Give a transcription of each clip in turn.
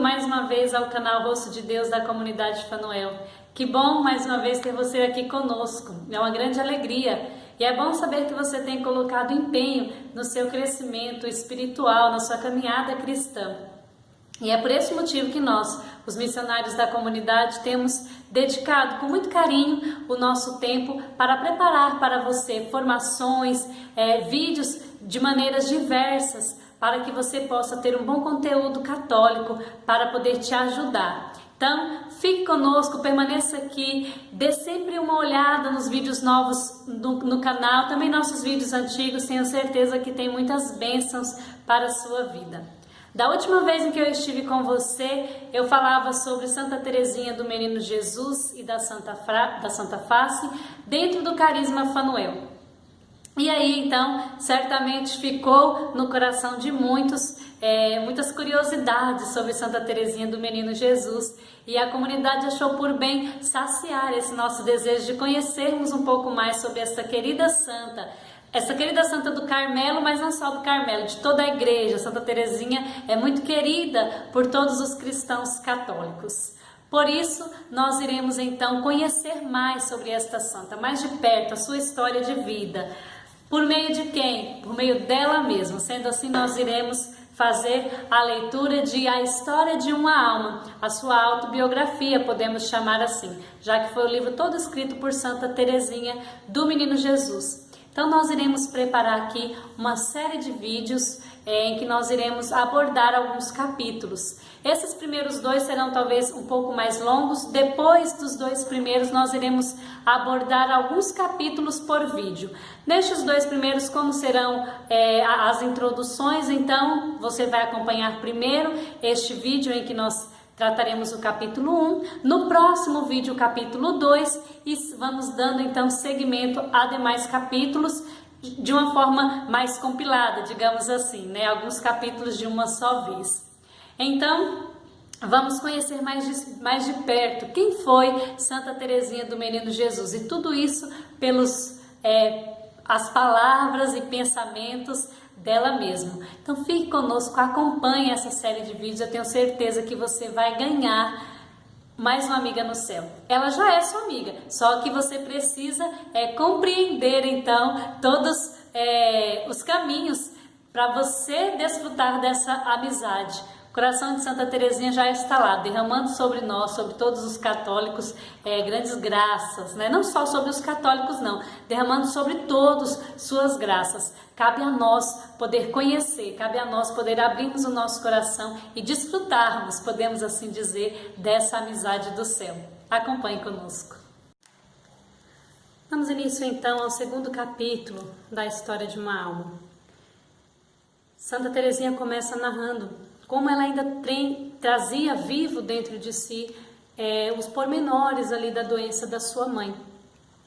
mais uma vez ao canal Rosto de Deus da comunidade Fanuel. Que bom mais uma vez ter você aqui conosco, é uma grande alegria. E é bom saber que você tem colocado empenho no seu crescimento espiritual, na sua caminhada cristã. E é por esse motivo que nós, os missionários da comunidade, temos dedicado com muito carinho o nosso tempo para preparar para você formações, vídeos de maneiras diversas, para que você possa ter um bom conteúdo católico para poder te ajudar. Então, fique conosco, permaneça aqui, dê sempre uma olhada nos vídeos novos no canal, também nossos vídeos antigos, tenho certeza que tem muitas bênçãos para a sua vida. Da última vez em que eu estive com você, eu falava sobre Santa Teresinha do Menino Jesus e da Santa Face, dentro do carisma Fanuel. E aí, então, certamente ficou no coração de muitos muitas curiosidades sobre Santa Teresinha do Menino Jesus, e a comunidade achou por bem saciar esse nosso desejo de conhecermos um pouco mais sobre essa querida santa do Carmelo, mas não só do Carmelo, de toda a igreja. Santa Teresinha é muito querida por todos os cristãos católicos. Por isso, nós iremos então conhecer mais sobre esta santa, mais de perto, a sua história de vida. Por meio de quem? Por meio dela mesma. Sendo assim, nós iremos fazer a leitura de A História de uma Alma, a sua autobiografia, podemos chamar assim, já que foi o livro todo escrito por Santa Teresinha do Menino Jesus. Então nós iremos preparar aqui uma série de vídeos em que nós iremos abordar alguns capítulos. Esses primeiros dois serão talvez um pouco mais longos, depois dos dois primeiros nós iremos abordar alguns capítulos por vídeo. Nestes dois primeiros, como serão as introduções, então você vai acompanhar primeiro este vídeo em que nós trataremos o capítulo 1, no próximo vídeo o capítulo 2 e vamos dando então seguimento a demais capítulos de uma forma mais compilada, digamos assim, né? Alguns capítulos de uma só vez. Então, vamos conhecer mais de perto quem foi Santa Teresinha do Menino Jesus, e tudo isso pelos as palavras e pensamentos dela mesma. Então fique conosco, acompanhe essa série de vídeos, eu tenho certeza que você vai ganhar mais uma amiga no céu. Ela já é sua amiga, só que você precisa compreender então todos os caminhos para você desfrutar dessa amizade. O coração de Santa Teresinha já está lá, derramando sobre nós, sobre todos os católicos, grandes graças, né? Não só sobre os católicos não, derramando sobre todos suas graças. Cabe a nós poder conhecer, cabe a nós poder abrirmos o nosso coração e desfrutarmos, podemos assim dizer, dessa amizade do céu. Acompanhe conosco. Damos início então ao segundo capítulo da História de uma Alma. Santa Teresinha começa narrando como ela ainda trazia vivo dentro de si os pormenores ali da doença da sua mãe.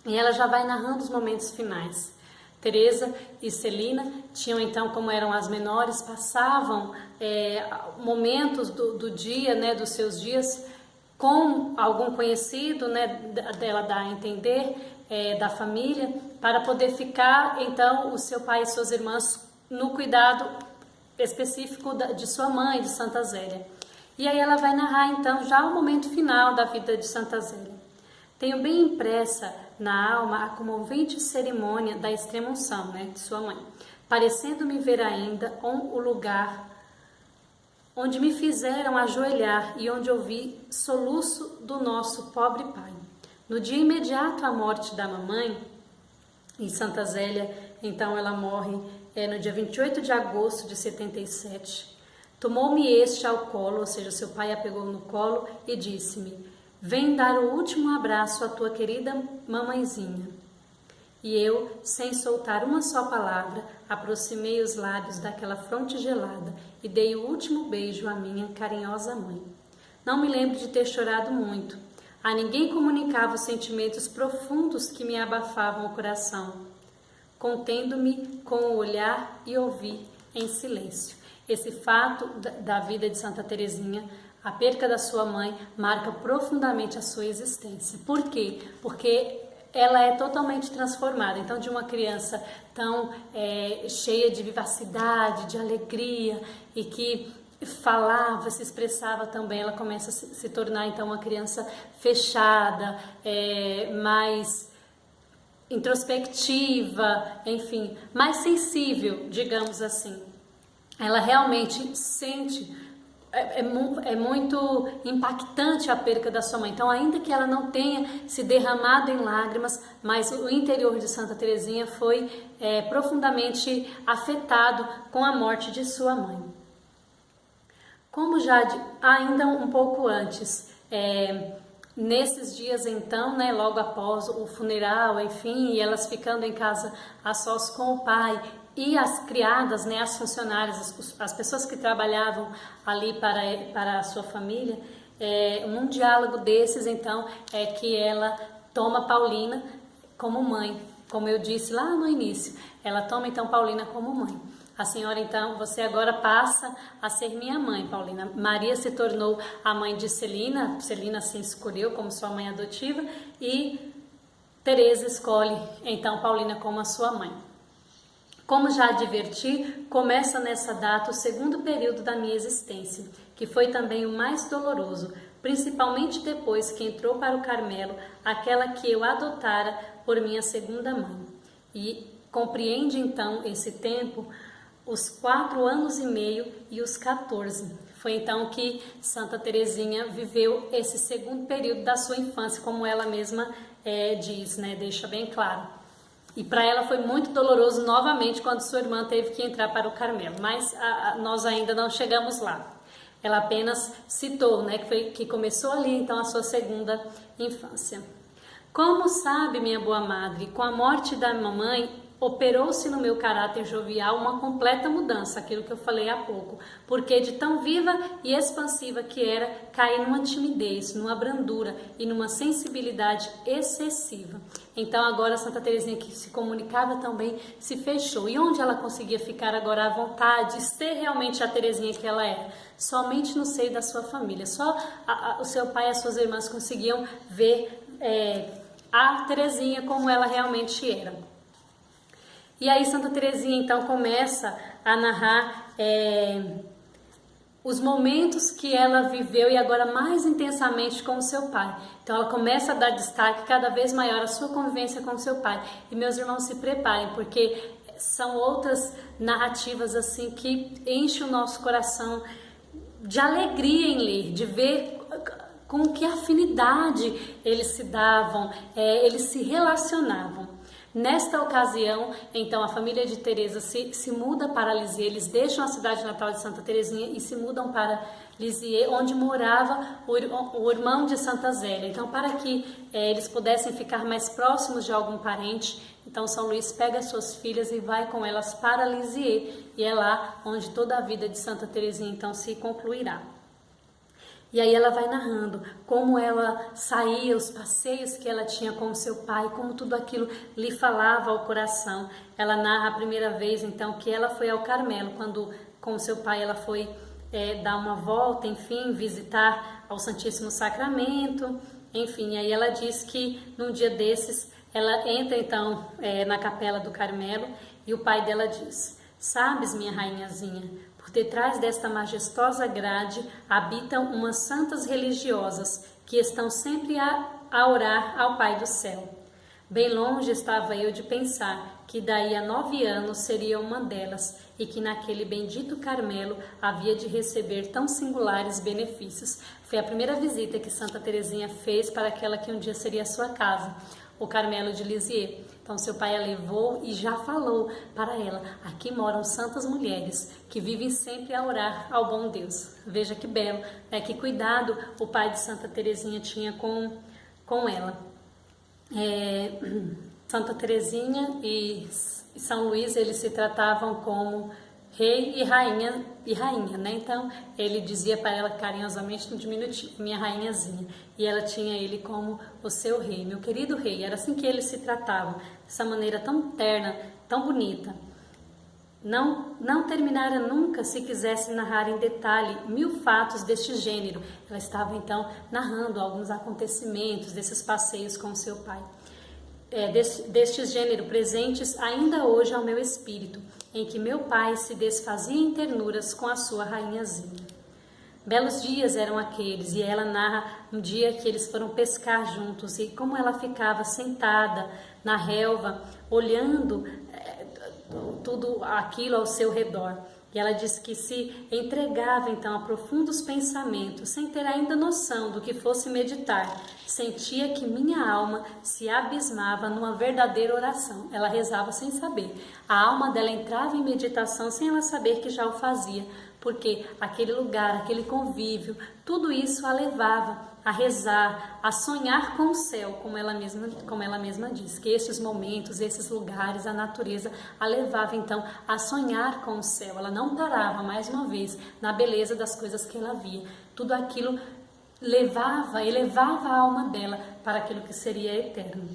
E ela já vai narrando os momentos finais. Teresa e Celina tinham então, como eram as menores, passavam momentos do dia, né, dos seus dias, com algum conhecido, né, dela dar a entender, da família, para poder ficar então o seu pai e suas irmãs no cuidado específico de sua mãe, de Santa Zélia. E aí ela vai narrar então já o momento final da vida de Santa Zélia. Tenho bem impressa na alma a comovente cerimônia da extrema-unção, né, de sua mãe, parecendo-me ver ainda o lugar onde me fizeram ajoelhar e onde ouvi soluço do nosso pobre pai. No dia imediato à morte da mamãe, e Santa Zélia, então ela morre no dia 28 de agosto de 77, tomou-me este ao colo, ou seja, seu pai a pegou no colo e disse-me: vem dar o último abraço à tua querida mamãezinha. E eu, sem soltar uma só palavra, aproximei os lábios daquela fronte gelada e dei o último beijo à minha carinhosa mãe. Não me lembro de ter chorado muito. A ninguém comunicava os sentimentos profundos que me abafavam o coração, contendo-me com o olhar e ouvir em silêncio. Esse fato da vida de Santa Teresinha, a perca da sua mãe, marca profundamente a sua existência. Por quê? Porque ela é totalmente transformada. Então, de uma criança tão cheia de vivacidade, de alegria, e que falava, se expressava também, ela começa a se tornar então uma criança fechada, mais introspectiva, enfim, mais sensível, digamos assim. Ela realmente sente, é muito impactante a perca da sua mãe. Então, ainda que ela não tenha se derramado em lágrimas, mas o interior de Santa Teresinha foi profundamente afetado com a morte de sua mãe. Como já ainda um pouco antes, nesses dias então, né, logo após o funeral, enfim, e elas ficando em casa a sós com o pai, e as criadas, né, as funcionárias, as pessoas que trabalhavam ali para a sua família, num diálogo desses, então, é que ela toma Paulina como mãe, como eu disse lá no início, ela toma então Paulina como mãe. A senhora, então, você agora passa a ser minha mãe, Paulina. Maria se tornou a mãe de Celina, Celina se escolheu como sua mãe adotiva, e Teresa escolhe, então, Paulina como a sua mãe. Como já adverti, começa nessa data o segundo período da minha existência, que foi também o mais doloroso, principalmente depois que entrou para o Carmelo aquela que eu adotara por minha segunda mãe. E compreende então esse tempo, os 4 anos e meio e os 14. Foi então que Santa Teresinha viveu esse segundo período da sua infância, como ela mesma diz, né? Deixa bem claro. E para ela foi muito doloroso novamente quando sua irmã teve que entrar para o Carmelo, mas nós ainda não chegamos lá. Ela apenas citou, né, que começou ali então a sua segunda infância. Como sabe, minha boa madre, com a morte da mamãe, operou-se no meu caráter jovial uma completa mudança, aquilo que eu falei há pouco, porque de tão viva e expansiva que era, caí numa timidez, numa brandura e numa sensibilidade excessiva. Então agora Santa Teresinha, que se comunicava tão bem, se fechou. E onde ela conseguia ficar agora à vontade, ser realmente a Teresinha que ela era? Somente no seio da sua família. Só o seu pai e as suas irmãs conseguiam ver a Teresinha como ela realmente era. E aí Santa Teresinha então começa a narrar os momentos que ela viveu e agora mais intensamente com o seu pai. Então ela começa a dar destaque cada vez maior à sua convivência com o seu pai. E meus irmãos, se preparem, porque são outras narrativas assim que enchem o nosso coração de alegria em ler, de ver com que afinidade eles se davam, eles se relacionavam. Nesta ocasião, então, a família de Teresa se muda para Lisieux, eles deixam a cidade natal de Santa Teresinha e se mudam para Lisieux, onde morava o irmão de Santa Zélia. Então, para que eles pudessem ficar mais próximos de algum parente, então São Luís pega suas filhas e vai com elas para Lisieux, e é lá onde toda a vida de Santa Teresinha então se concluirá. E aí ela vai narrando como ela saía, os passeios que ela tinha com o seu pai, como tudo aquilo lhe falava ao coração. Ela narra a primeira vez, então, que ela foi ao Carmelo, quando com o seu pai ela foi dar uma volta, enfim, visitar ao Santíssimo Sacramento, enfim. Aí ela diz que num dia desses, ela entra então na capela do Carmelo e o pai dela diz: "Sabes, minha rainhazinha, por detrás desta majestosa grade habitam umas santas religiosas que estão sempre a orar ao Pai do céu. Bem longe estava eu de pensar que daí a 9 anos seria uma delas e que naquele bendito Carmelo havia de receber tão singulares benefícios." Foi a primeira visita que Santa Teresinha fez para aquela que um dia seria a sua casa, o Carmelo de Lisieux. Então seu pai a levou e já falou para ela: "Aqui moram santas mulheres que vivem sempre a orar ao bom Deus." Veja que belo, né? Que cuidado o pai de Santa Teresinha tinha com ela. Santa Teresinha e São Luís, eles se tratavam como rei e rainha, né? Então ele dizia para ela carinhosamente no diminutivo: "Minha rainhazinha", e ela tinha ele como o seu rei, "meu querido rei". Era assim que eles se tratavam, dessa maneira tão terna, tão bonita. Não terminara nunca se quisesse narrar em detalhe 1000 fatos deste gênero. Ela estava então narrando alguns acontecimentos desses passeios com seu pai. Deste gênero presentes ainda hoje ao meu espírito, em que meu pai se desfazia em ternuras com a sua rainhazinha. Belos dias eram aqueles, e ela narra um dia que eles foram pescar juntos e como ela ficava sentada na relva, olhando tudo aquilo ao seu redor. E ela diz que se entregava então a profundos pensamentos, sem ter ainda noção do que fosse meditar. Sentia que minha alma se abismava numa verdadeira oração. Ela rezava sem saber. A alma dela entrava em meditação sem ela saber que já o fazia, porque aquele lugar, aquele convívio, tudo isso a levava a rezar, a sonhar com o céu, como ela mesma diz, que esses momentos, esses lugares, a natureza a levava então a sonhar com o céu. Ela não parava, mais uma vez, na beleza das coisas que ela via. Tudo aquilo elevava a alma dela para aquilo que seria eterno.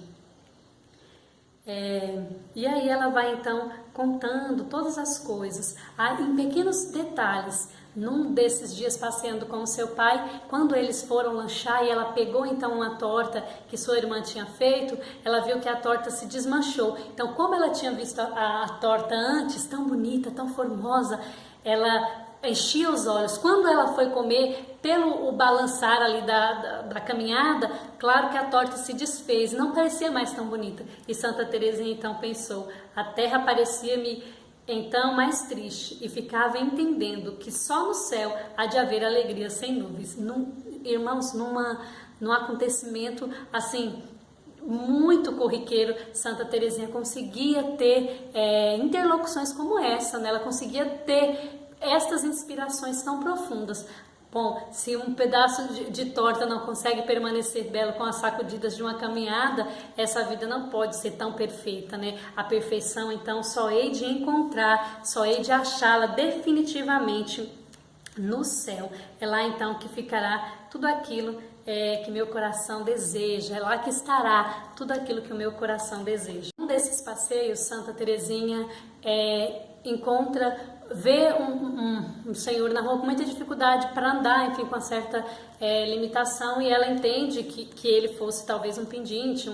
E aí ela vai então contando todas as coisas, em pequenos detalhes. Num desses dias passeando com o seu pai, quando eles foram lanchar e ela pegou então uma torta que sua irmã tinha feito, ela viu que a torta se desmanchou. Então, como ela tinha visto a torta antes, tão bonita, tão formosa, ela enchia os olhos. Quando ela foi comer, pelo o balançar ali da caminhada, claro que a torta se desfez, não parecia mais tão bonita. E Santa Teresinha então pensou: a terra parecia-me então mais triste, e ficava entendendo que só no céu há de haver alegria sem nuvens. Irmãos, num acontecimento assim muito corriqueiro, Santa Teresinha conseguia ter interlocuções como essa, né? Ela conseguia ter estas inspirações tão profundas. Bom, se um pedaço de torta não consegue permanecer belo com as sacudidas de uma caminhada, essa vida não pode ser tão perfeita, né? A perfeição, então, só hei de encontrar, só hei de achá-la definitivamente no céu. É lá, então, que ficará tudo aquilo que meu coração deseja, é lá que estará tudo aquilo que o meu coração deseja. Um desses passeios, Santa Teresinha vê um senhor na rua com muita dificuldade para andar, enfim, com uma certa limitação, e ela entende que ele fosse talvez um pedinte,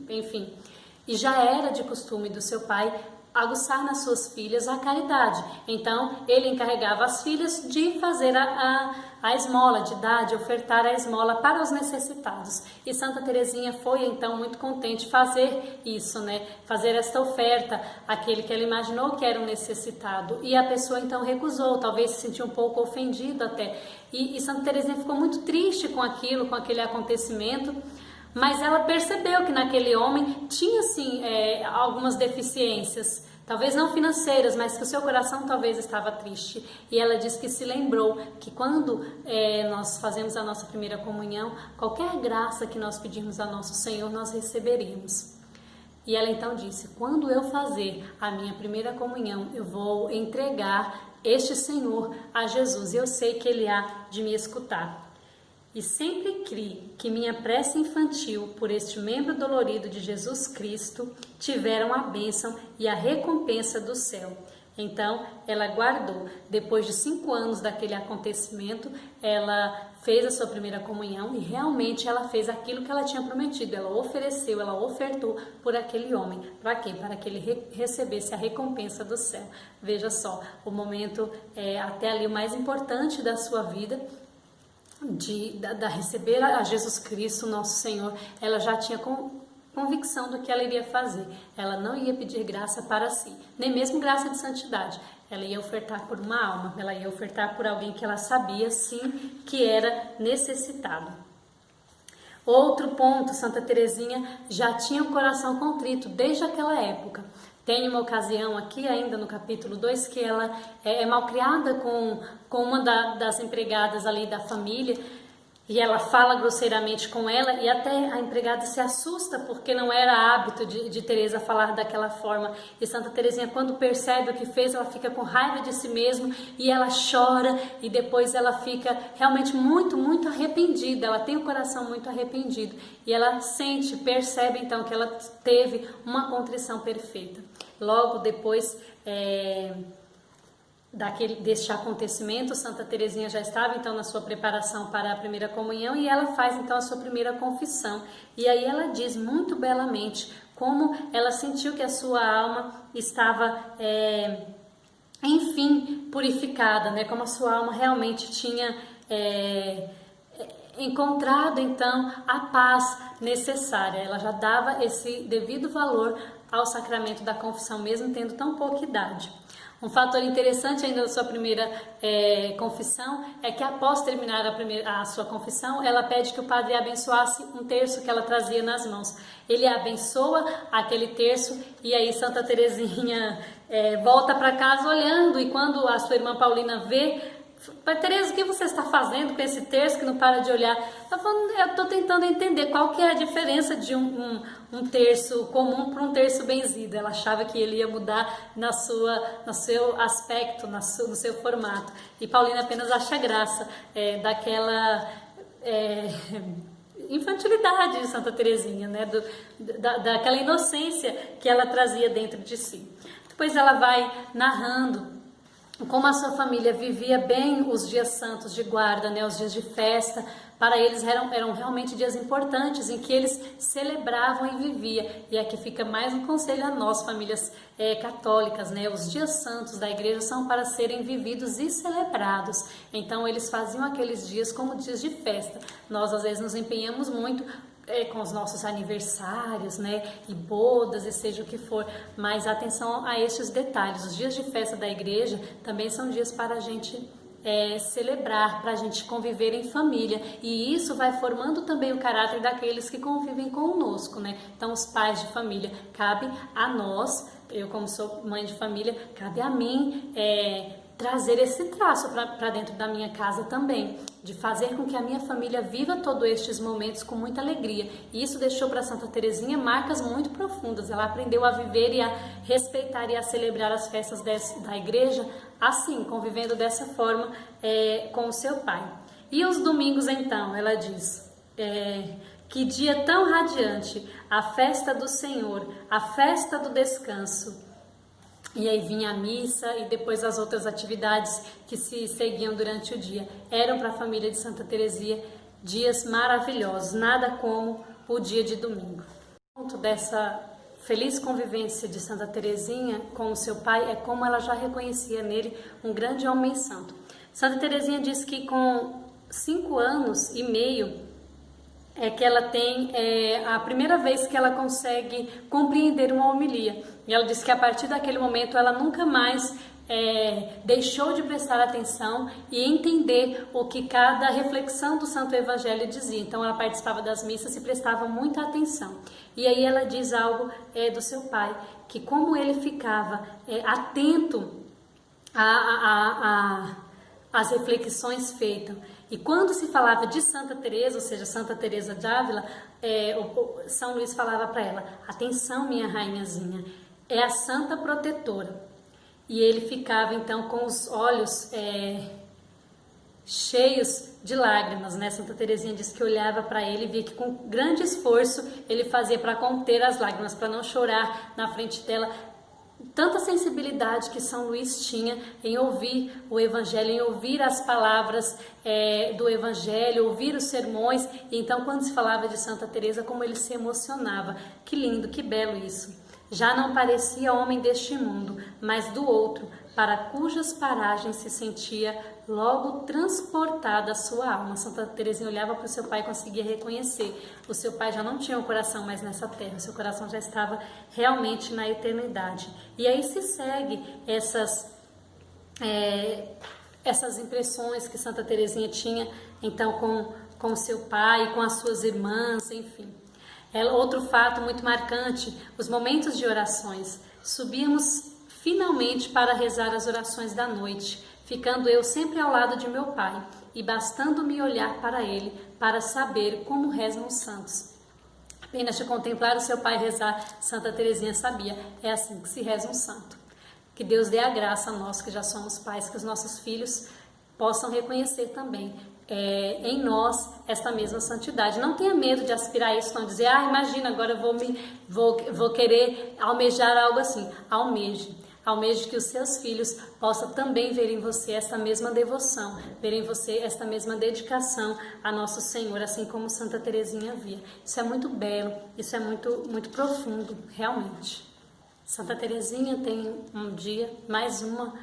enfim. E já era de costume do seu pai aguçar nas suas filhas a caridade. Então, ele encarregava as filhas de fazer a esmola, de ofertar a esmola para os necessitados. E Santa Teresinha foi, então, muito contente fazer isso, né? Fazer esta oferta àquele que ela imaginou que era um necessitado. E a pessoa, então, recusou, talvez se sentiu um pouco ofendido até. E Santa Teresinha ficou muito triste com aquilo, com aquele acontecimento. Mas ela percebeu que naquele homem tinha, sim, algumas deficiências, talvez não financeiras, mas que o seu coração talvez estava triste. E ela diz que se lembrou que quando nós fazemos a nossa primeira comunhão, qualquer graça que nós pedirmos a nosso Senhor, nós receberemos. E ela então disse: quando eu fazer a minha primeira comunhão, eu vou entregar este Senhor a Jesus, e eu sei que Ele há de me escutar. E sempre criei que minha prece infantil por este membro dolorido de Jesus Cristo tiveram a bênção e a recompensa do céu. Então, ela guardou. Depois de 5 anos daquele acontecimento, ela fez a sua primeira comunhão e realmente ela fez aquilo que ela tinha prometido. Ela ofereceu, ela ofertou por aquele homem. Para quê? Para que ele recebesse a recompensa do céu. Veja só, o momento até ali o mais importante da sua vida, de receber a Jesus Cristo, nosso Senhor. Ela já tinha convicção do que ela iria fazer. Ela não ia pedir graça para si, nem mesmo graça de santidade. Ela ia ofertar por uma alma, ela ia ofertar por alguém que ela sabia, sim, que era necessitado. Outro ponto, Santa Teresinha já tinha o coração contrito desde aquela época. Tem uma ocasião aqui, ainda no capítulo 2, que ela é malcriada com uma das empregadas ali da família, e ela fala grosseiramente com ela, e até a empregada se assusta, porque não era hábito de Teresa falar daquela forma. E Santa Teresinha, quando percebe o que fez, ela fica com raiva de si mesma, e ela chora, e depois ela fica realmente muito, muito arrependida. Ela tem o coração muito arrependido, e ela percebe então que ela teve uma contrição perfeita. Logo depois deste acontecimento, Santa Teresinha já estava então na sua preparação para a primeira comunhão, e ela faz então a sua primeira confissão. E aí ela diz muito belamente como ela sentiu que a sua alma estava enfim purificada, né? Como a sua alma realmente tinha encontrado então a paz necessária. Ela já dava esse devido valor ao sacramento da confissão, mesmo tendo tão pouca idade. Um fator interessante ainda da sua primeira confissão é que após terminar a sua confissão, ela pede que o padre abençoasse um terço que ela trazia nas mãos. Ele abençoa aquele terço e aí Santa Teresinha volta para casa olhando, e quando a sua irmã Paulina vê, Pai Teresa, o que você está fazendo com esse terço que não para de olhar? Ela falou, eu estou tentando entender qual que é a diferença de um terço comum para um terço benzido. Ela achava que ele ia mudar no seu aspecto, no seu formato. E Paulina apenas acha graça daquela infantilidade de Santa Teresinha, né? Daquela inocência que ela trazia dentro de si. Depois ela vai narrando como a sua família vivia bem os dias santos de guarda, né, os dias de festa. Para eles eram realmente dias importantes em que eles celebravam e viviam. E aqui fica mais um conselho a nós, famílias católicas, né? Os dias santos da igreja são para serem vividos e celebrados. Então eles faziam aqueles dias como dias de festa. Nós às vezes nos empenhamos muito com os nossos aniversários, né, e bodas, e seja o que for, mas atenção a estes detalhes. Os dias de festa da igreja também são dias para a gente celebrar, para a gente conviver em família, e isso vai formando também o caráter daqueles que convivem conosco, né? Então os pais de família, cabe a nós, eu como sou mãe de família, cabe a mim trazer esse traço para dentro da minha casa também, de fazer com que a minha família viva todos estes momentos com muita alegria. E isso deixou para Santa Teresinha marcas muito profundas. Ela aprendeu a viver e a respeitar e a celebrar as festas da igreja assim, convivendo dessa forma com o seu pai. E os domingos então, ela diz, que dia tão radiante, a festa do Senhor, a festa do descanso. E aí vinha a missa e depois as outras atividades que se seguiam durante o dia. Eram para a família de Santa Teresinha dias maravilhosos, nada como o dia de domingo. O ponto dessa feliz convivência de Santa Teresinha com o seu pai é como ela já reconhecia nele um grande homem santo. Santa Teresinha diz que com 5 anos e meio que ela tem a primeira vez que ela consegue compreender uma homilia. E ela diz que a partir daquele momento ela nunca mais deixou de prestar atenção e entender o que cada reflexão do Santo Evangelho dizia. Então ela participava das missas e prestava muita atenção. E aí ela diz algo do seu pai, que como ele ficava atento às reflexões feitas. E quando se falava de Santa Teresa, ou seja, Santa Teresa de Ávila, São Luís falava para ela, atenção minha rainhazinha, é a santa protetora. E ele ficava então com os olhos cheios de lágrimas, né? Santa Teresinha diz que olhava para ele e via que com grande esforço ele fazia para conter as lágrimas, para não chorar na frente dela. Tanta sensibilidade que São Luís tinha em ouvir o Evangelho, em ouvir as palavras do Evangelho, ouvir os sermões. E então quando se falava de Santa Teresa, como ele se emocionava. Que lindo, que belo isso. Já não parecia homem deste mundo, mas do outro, para cujas paragens se sentia logo transportada a sua alma. Santa Teresinha olhava para o seu pai e conseguia reconhecer. O seu pai já não tinha um coração mais nessa terra, o seu coração já estava realmente na eternidade. E aí se segue essas impressões que Santa Teresinha tinha, então, com seu pai, com as suas irmãs, enfim. Outro fato muito marcante, os momentos de orações. Subíamos finalmente para rezar as orações da noite, ficando eu sempre ao lado de meu pai, e bastando-me olhar para ele, para saber como rezam os santos. Apenas de contemplar o seu pai rezar, Santa Teresinha sabia, é assim que se reza um santo. Que Deus dê a graça a nós que já somos pais, que os nossos filhos possam reconhecer também em nós esta mesma santidade. Não tenha medo de aspirar isso, não dizer, imagina, agora eu vou querer almejar algo assim. Almeje que os seus filhos possam também ver em você esta mesma devoção, ver em você esta mesma dedicação a Nosso Senhor, assim como Santa Teresinha via. Isso é muito belo, isso é muito, muito profundo, realmente. Santa Teresinha tem um dia, mais uma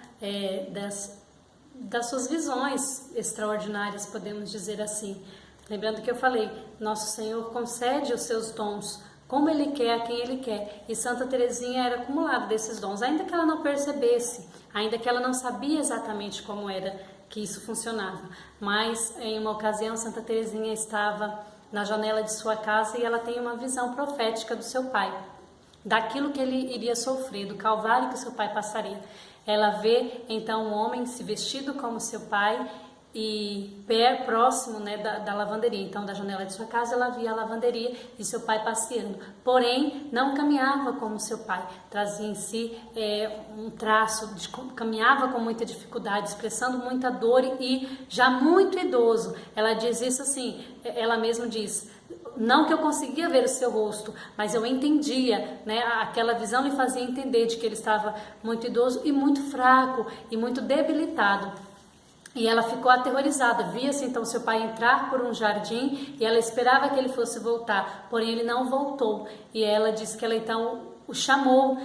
das suas visões extraordinárias, podemos dizer assim. Lembrando que eu falei, nosso Senhor concede os seus dons como Ele quer, a quem Ele quer. E Santa Teresinha era acumulada desses dons, ainda que ela não percebesse, ainda que ela não sabia exatamente como era que isso funcionava. Mas em uma ocasião, Santa Teresinha estava na janela de sua casa e ela tem uma visão profética do seu pai, daquilo que ele iria sofrer, do calvário que seu pai passaria. Ela vê então um homem se vestido como seu pai e próximo, né, da lavanderia. Então, da janela de sua casa, ela via a lavanderia e seu pai passeando. Porém, não caminhava como seu pai. Trazia em si um traço, caminhava com muita dificuldade, expressando muita dor e já muito idoso. Ela diz isso assim, ela mesma diz: não que eu conseguia ver o seu rosto, mas eu entendia, né? Aquela visão lhe fazia entender de que ele estava muito idoso e muito fraco e muito debilitado. E ela ficou aterrorizada, via-se então seu pai entrar por um jardim e ela esperava que ele fosse voltar, porém ele não voltou. E ela disse que ela então o chamou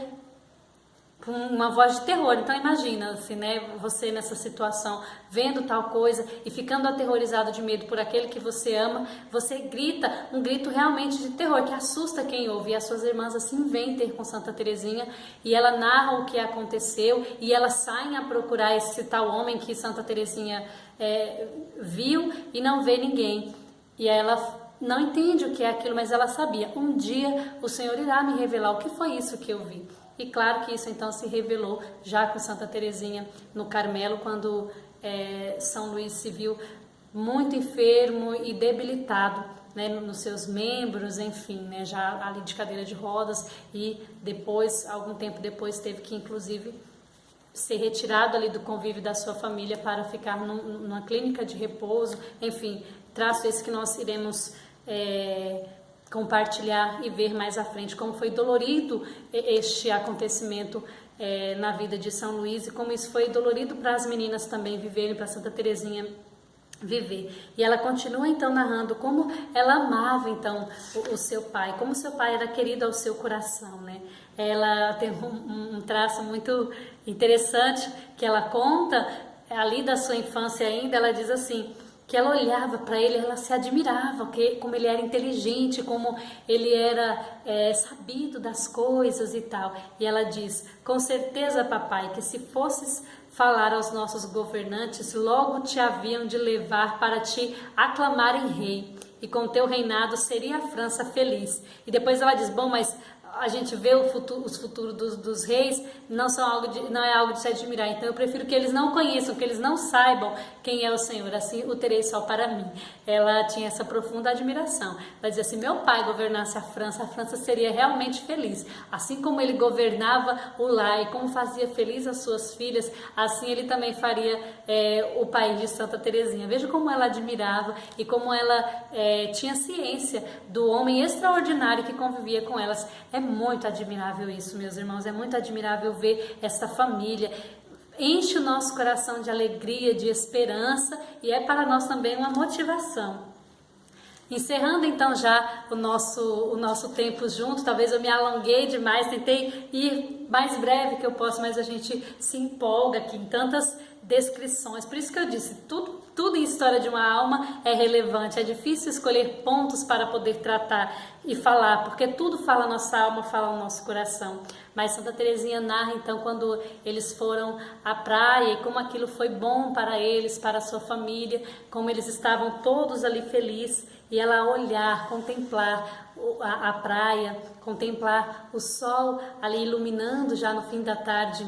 com uma voz de terror. Então imagina, assim, né, você nessa situação, vendo tal coisa e ficando aterrorizado de medo por aquele que você ama, você grita um grito realmente de terror, que assusta quem ouve. E as suas irmãs assim vêm ter com Santa Teresinha e ela narra o que aconteceu e elas saem a procurar esse tal homem que Santa Teresinha viu e não vê ninguém. E ela não entende o que é aquilo, mas ela sabia, um dia o Senhor irá me revelar o que foi isso que eu vi. E claro que isso então se revelou já com Santa Teresinha no Carmelo, quando São Luís se viu muito enfermo e debilitado, né, nos seus membros, enfim, né, já ali de cadeira de rodas, e depois, algum tempo depois, teve que inclusive ser retirado ali do convívio da sua família para ficar numa clínica de repouso. Enfim, traço esse que nós iremos compartilhar e ver mais à frente como foi dolorido este acontecimento na vida de São Luís e como isso foi dolorido para as meninas também viverem, para Santa Teresinha viver. E ela continua então narrando como ela amava então o seu pai, como seu pai era querido ao seu coração, né? Ela tem um traço muito interessante que ela conta ali da sua infância ainda. Ela diz assim, que ela olhava para ele, ela se admirava, como ele era inteligente, como ele era sabido das coisas e tal. E ela diz, com certeza, papai, que se fosses falar aos nossos governantes, logo te haviam de levar para te aclamarem rei, e com teu reinado seria a França feliz. E depois ela diz, bom, mas a gente vê os futuros dos reis, não é algo de se admirar. Então eu prefiro que eles não conheçam, que eles não saibam quem é o Senhor, assim o terei só para mim. Ela tinha essa profunda admiração. Ela dizia assim, meu pai governasse a França seria realmente feliz. Assim como ele governava o lar e como fazia feliz as suas filhas, assim ele também faria o país de Santa Teresinha. Veja como ela admirava e como ela tinha ciência do homem extraordinário que convivia com elas. É muito admirável isso, meus irmãos, é muito admirável ver essa família. Enche o nosso coração de alegria, de esperança e é para nós também uma motivação. Encerrando então já o nosso tempo junto, talvez eu me alonguei demais, tentei ir mais breve que eu posso, mas a gente se empolga aqui em tantas descrições. Por isso que eu disse, tudo em História de uma Alma é relevante, é difícil escolher pontos para poder tratar e falar, porque tudo fala a nossa alma, fala o nosso coração. Mas Santa Teresinha narra então quando eles foram à praia e como aquilo foi bom para eles, para a sua família, como eles estavam todos ali felizes, e ela olhar, contemplar a praia, contemplar o sol ali iluminando já no fim da tarde,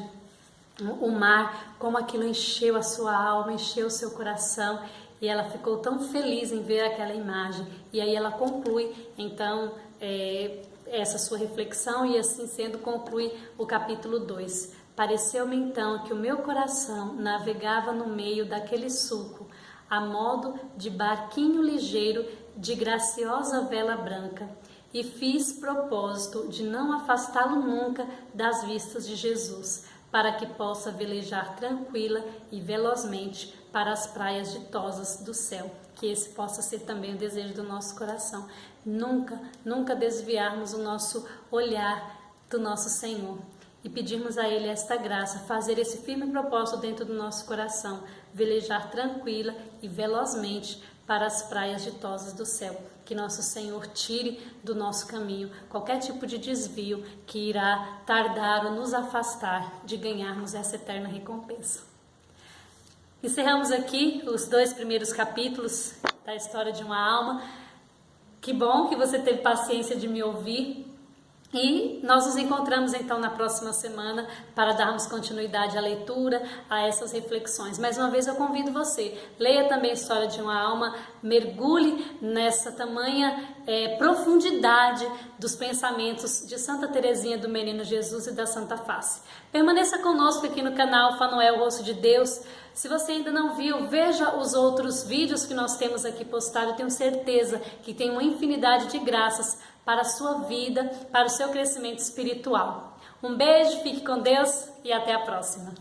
o mar, como aquilo encheu a sua alma, encheu o seu coração, e ela ficou tão feliz em ver aquela imagem. E aí ela conclui então essa sua reflexão, e assim sendo conclui o capítulo 2. Pareceu-me então que o meu coração navegava no meio daquele sulco, a modo de barquinho ligeiro de graciosa vela branca, e fiz propósito de não afastá-lo nunca das vistas de Jesus, para que possa velejar tranquila e velozmente para as praias ditosas do céu. Que esse possa ser também o desejo do nosso coração. Nunca desviarmos o nosso olhar do nosso Senhor. e pedirmos a Ele esta graça, fazer esse firme propósito dentro do nosso coração, velejar tranquila e velozmente para as praias ditosas do céu. Que nosso Senhor tire do nosso caminho qualquer tipo de desvio que irá tardar ou nos afastar de ganharmos essa eterna recompensa. Encerramos aqui os 2 primeiros capítulos da história de uma alma. Que bom que você teve paciência de me ouvir. E nós nos encontramos então na próxima semana para darmos continuidade à leitura, a essas reflexões. Mais uma vez eu convido você, leia também a história de uma alma, mergulhe nessa tamanha profundidade dos pensamentos de Santa Teresinha do Menino Jesus e da Santa Face. Permaneça conosco aqui no canal Fanuel Rosto de Deus. Se você ainda não viu, veja os outros vídeos que nós temos aqui postado. Eu tenho certeza que tem uma infinidade de graças para a sua vida, para o seu crescimento espiritual. Um beijo, fique com Deus e até a próxima.